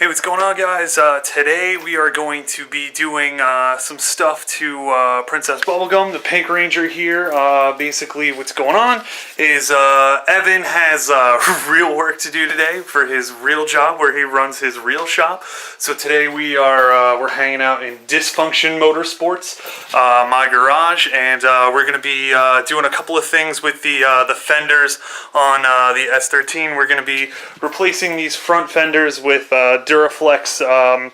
Hey, what's going on, guys? Today we are going to be doing some stuff to Princess Bubblegum, the Pink Ranger here. Basically what's going on is Evan has real work to do today for his real job where he runs his real shop. So today we're hanging out in Dysfunction Motorsports, my garage, and we're going to be doing a couple of things with the fenders on the S13. We're going to be replacing these front fenders with Duraflex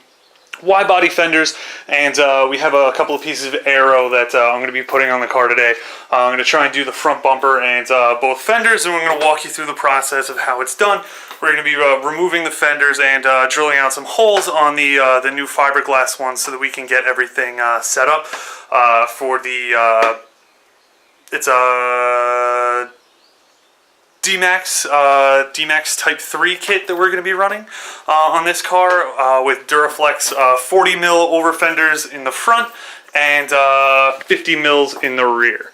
wide-body fenders, and we have a couple of pieces of aero that I'm going to be putting on the car today. I'm going to try and do the front bumper and both fenders, and we're going to walk you through the process of how it's done. We're going to be removing the fenders and drilling out some holes on the new fiberglass ones so that we can get everything set up for the it's a D-Max Type 3 kit that we're going to be running on this car with Duraflex 40 mil over fenders in the front and 50 mils in the rear.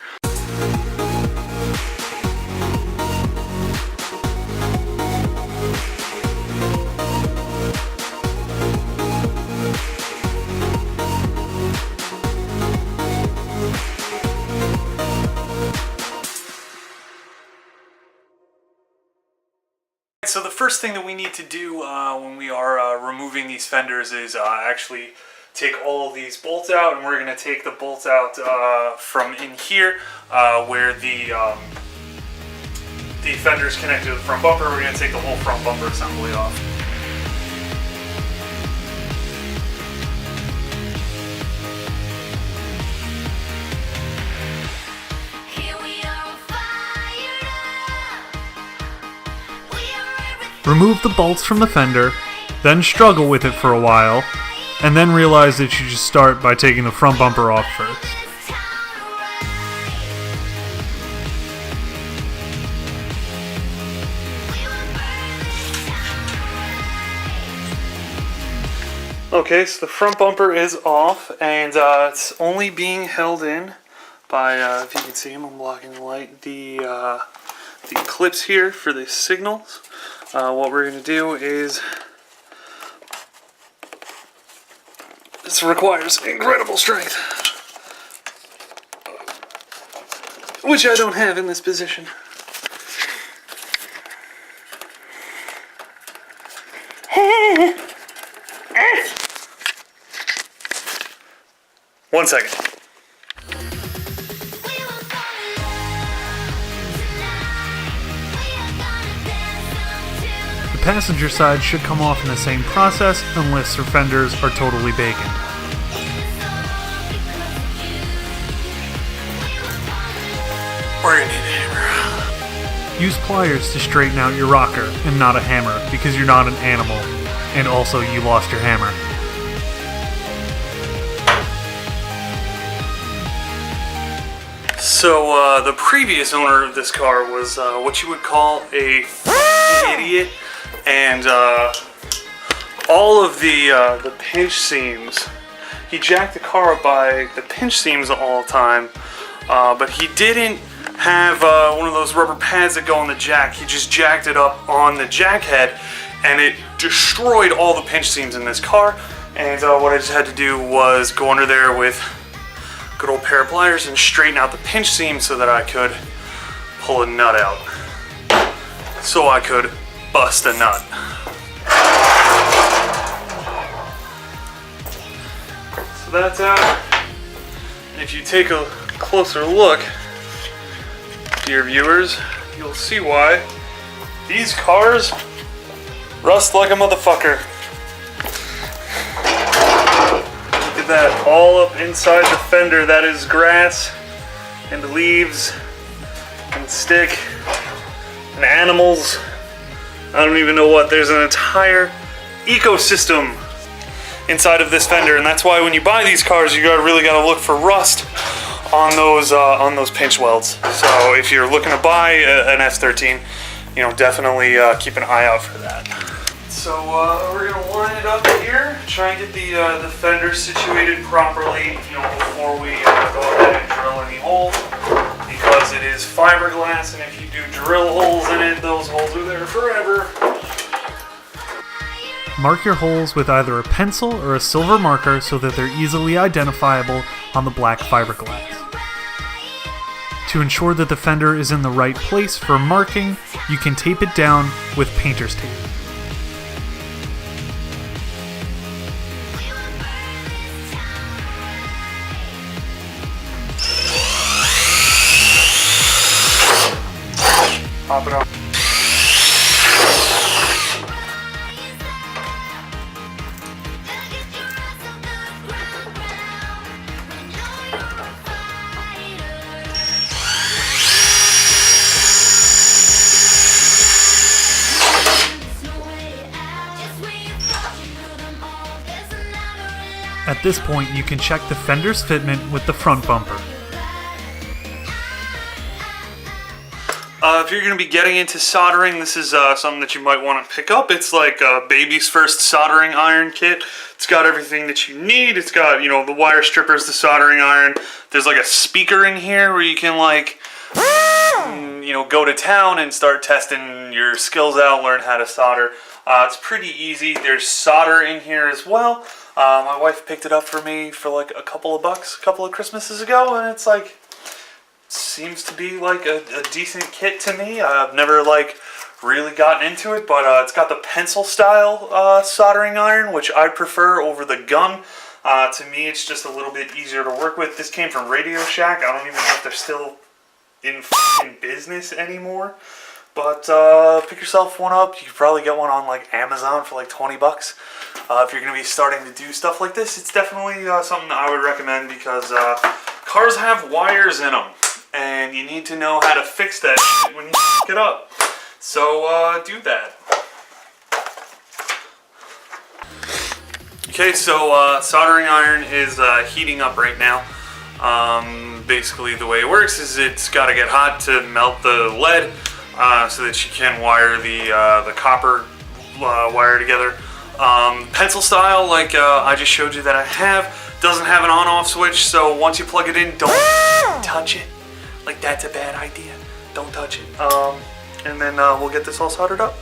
So the first thing that we need to do when we are removing these fenders is actually take all of these bolts out, and we're going to take the bolts out from in here where the fenders connect to the front bumper. We're going to take the whole front bumper assembly off. Remove the bolts from the fender, then struggle with it for a while, and then realize that you should start by taking the front bumper off first. Okay, so the front bumper is off, and it's only being held in by, if you can see them, I'm blocking the light, the clips here for the signals. What we're going to do is, this requires incredible strength, which I don't have in this position. One second. The passenger side should come off in the same process unless your fenders are totally baking. We're gonna need a hammer. Use pliers to straighten out your rocker and not a hammer because you're not an animal, and also you lost your hammer. So the previous owner of this car was what you would call a idiot, and all of the pinch seams, he jacked the car up by the pinch seams all the time, but he didn't have one of those rubber pads that go on the jack. He just jacked it up on the jack head, and it destroyed all the pinch seams in this car. And what I just had to do was go under there with a good old pair of pliers and straighten out the pinch seam so that I could pull a nut out, so I could bust a nut. So that's out. And if you take a closer look, dear viewers, you'll see why these cars rust like a motherfucker. Look at that, all up inside the fender. That is grass and leaves and stick and animals. I don't even know what. There's an entire ecosystem inside of this fender, and that's why when you buy these cars, you really gotta look for rust on those pinch welds. So if you're looking to buy an S13, you know, definitely keep an eye out for that. So we're gonna line it up here, try and get the fender situated properly, you know, before we go ahead and drill any holes, because it is fiberglass, and if you do drill holes in it, those holes are there forever. mark your holes with either a pencil or a silver marker so that they're easily identifiable on the black fiberglass. To ensure that the fender is in the right place for marking, you can tape it down with painter's tape. Pop it up. At this point, you can check the fender's fitment with the front bumper. If you're going to be getting into soldering, this is something that you might want to pick up. It's like a baby's first soldering iron kit. It's got everything that you need. It's got, you know, the wire strippers, the soldering iron. There's like a speaker in here where you can like, you know, go to town and start testing your skills out, learn how to solder. It's pretty easy. There's solder in here as well. My wife picked it up for me for like a couple of bucks a couple of Christmases ago, and it's like, seems to be like a decent kit to me. I've never like really gotten into it, but it's got the pencil style soldering iron, which I prefer over the gun. To me, it's just a little bit easier to work with. This came from Radio Shack. I don't even know if they're still in business anymore. But pick yourself one up. You could probably get one on like Amazon for like 20 bucks. If you're going to be starting to do stuff like this, it's definitely something I would recommend because cars have wires in them. And you need to know how to fix that shit when you f*** it up. So do that. Okay, so soldering iron is heating up right now. Basically the way it works is it's got to get hot to melt the lead so that you can wire the copper wire together. Pencil style, like I just showed you that I have, doesn't have an on-off switch, so once you plug it in, don't touch it. Like, that's a bad idea. Don't touch it. And then we'll get this all soldered up.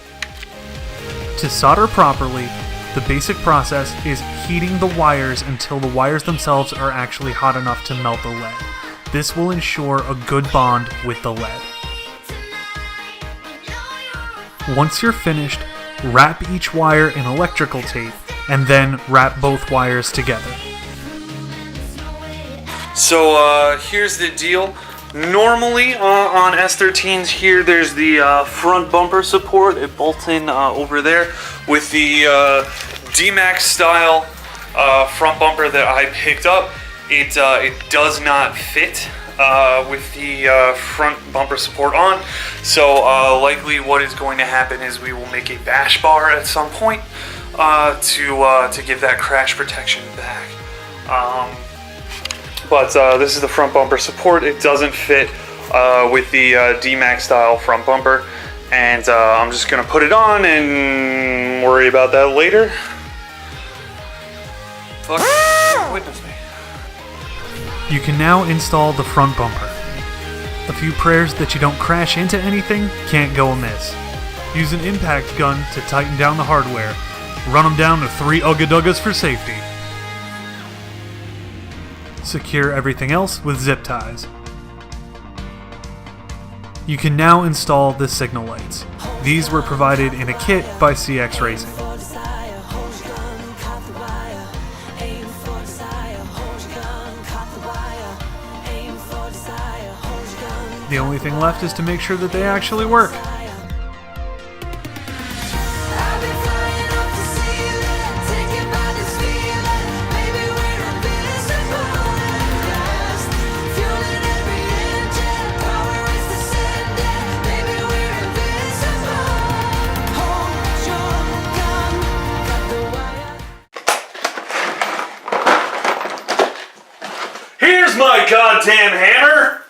To solder properly, the basic process is heating the wires until the wires themselves are actually hot enough to melt the lead. This will ensure a good bond with the lead. Once you're finished, wrap each wire in electrical tape and then wrap both wires together. So here's the deal. Normally on S13s here, there's the front bumper support. It bolts in over there with the D-Max style front bumper that I picked up. It does not fit with the front bumper support on. So likely what is going to happen is we will make a bash bar at some point to give that crash protection back. But this is the front bumper support. It doesn't fit with the D-Max style front bumper. And I'm just going to put it on and worry about that later. Fuck, witness me. You can now install the front bumper. A few prayers that you don't crash into anything can't go amiss. Use an impact gun to tighten down the hardware. Run them down to 3 ugga-duggas for safety. Secure everything else with zip ties. You can now install the signal lights. These were provided in a kit by CX Racing. The only thing left is to make sure that they actually work. Here's my goddamn hammer!